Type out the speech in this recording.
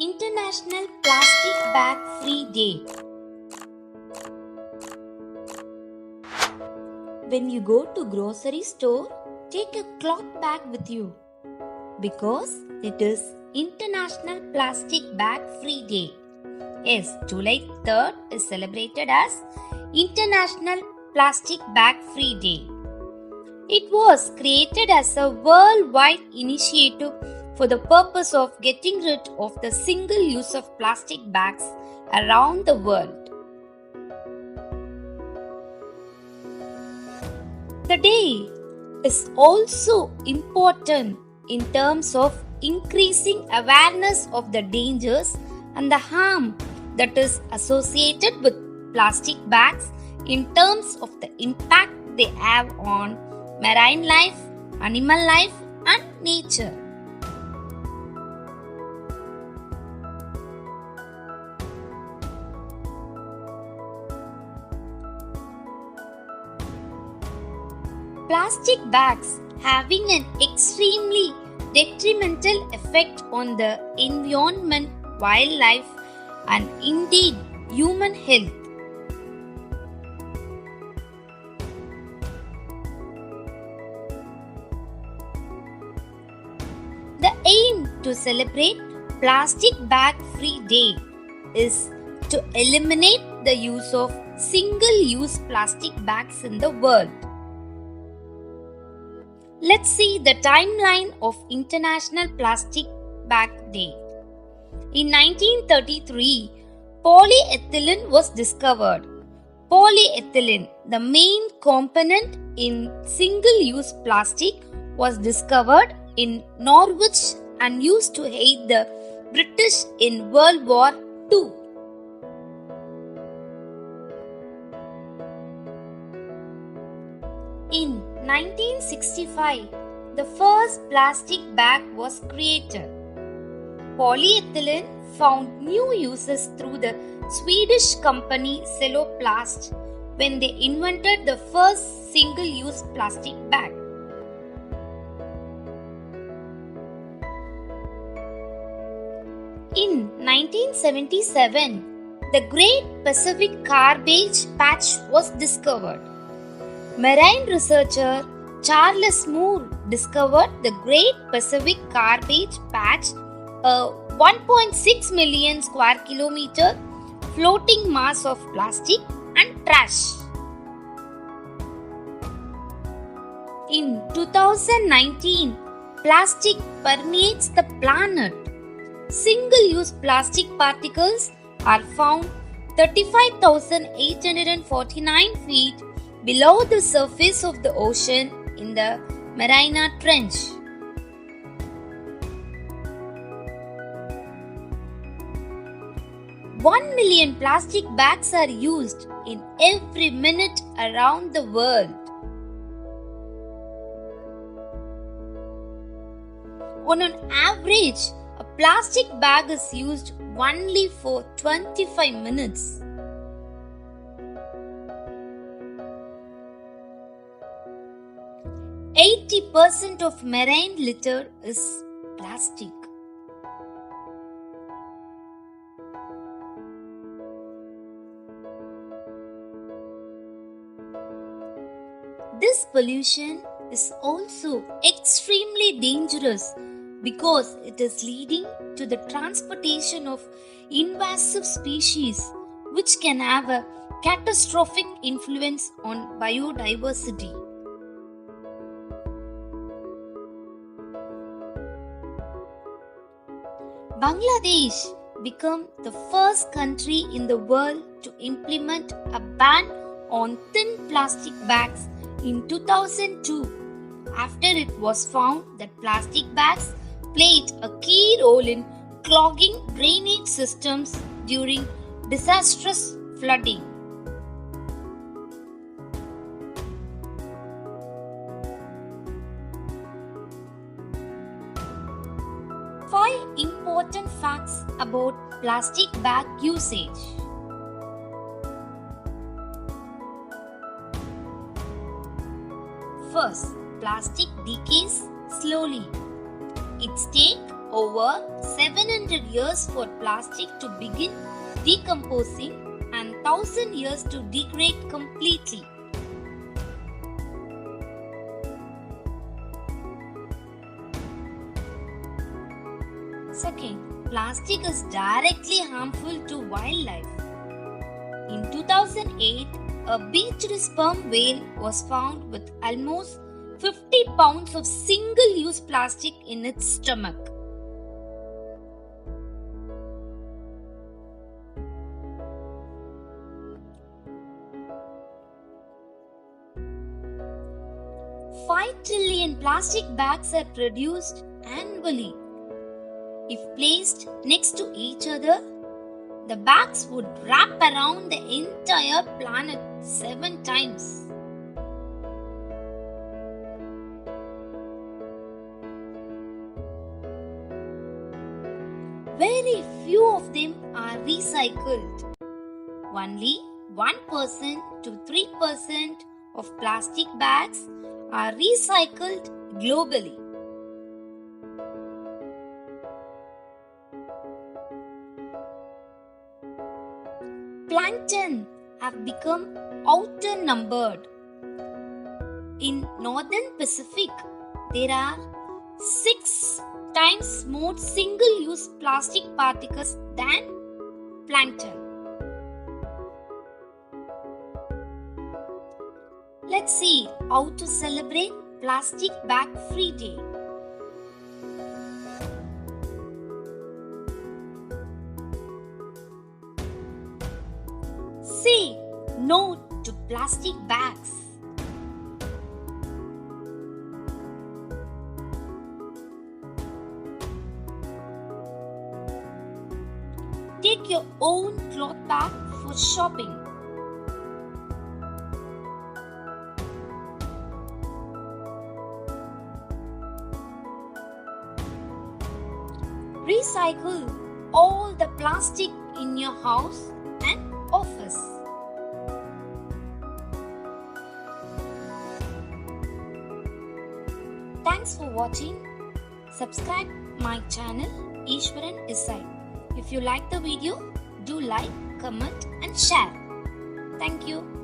International Plastic Bag Free Day. When you go to grocery store, take a cloth bag with you because it is International Plastic Bag Free Day. Yes, July 3rd is celebrated as International Plastic Bag Free Day. It was created as a worldwide initiative for the purpose of getting rid of the single use of plastic bags around the world. The day is also important in terms of increasing awareness of the dangers and the harm that is associated with plastic bags in terms of the impact they have on marine life, animal life, and nature. Plastic bags having an extremely detrimental effect on the environment, wildlife, and indeed human health. The aim to celebrate Plastic Bag Free Day is to eliminate the use of single-use plastic bags in the world. Let's see the timeline of International Plastic Bag Day. In 1933, polyethylene was discovered. Polyethylene, the main component in single-use plastic, was discovered in Norwich and used to aid the British in World War II. In 1965, the first plastic bag was created. Polyethylene found new uses through the Swedish company Celloplast when they invented the first single-use plastic bag. In 1977, the Great Pacific Garbage Patch was discovered. Marine researcher Charles Moore discovered the Great Pacific Garbage Patch, a 1.6 million square kilometer floating mass of plastic and trash. In 2019, plastic permeates the planet. Single-use plastic particles are found 35,849 feet below the surface of the ocean in the Mariana Trench. One million plastic bags are used in every minute around the world. On an average, a plastic bag is used only for 25 minutes. %80 of marine litter is plastic. This pollution is also extremely dangerous because it is leading to the transportation of invasive species which can have a catastrophic influence on biodiversity. Bangladesh became the first country in the world to implement a ban on thin plastic bags in 2002 after it was found that plastic bags played a key role in clogging drainage systems during disastrous flooding. Five important facts about plastic bag usage. First, plastic decays slowly. Its take over 700 years for plastic to begin decomposing and 1000 years to degrade completely. Second, plastic is directly harmful to wildlife. In 2008, a beached sperm whale was found with almost 50 pounds of single-use plastic in its stomach. Five trillion plastic bags are produced annually. If placed next to each other, the bags would wrap around the entire planet 7 times. Very few of them are recycled. Only 1% to 3% of plastic bags are recycled globally. Plankton have become outnumbered. In northern Pacific, there are 6 times more single-use plastic particles than plankton. Let's see how to celebrate Plastic Bag Free Day. Say no to plastic bags. Take your own cloth bag for shopping. Recycle all the plastic in your house and office. Thanks for watching. Subscribe my channel Ishwaran Isai. If you like the video, do like, comment and share. Thank you.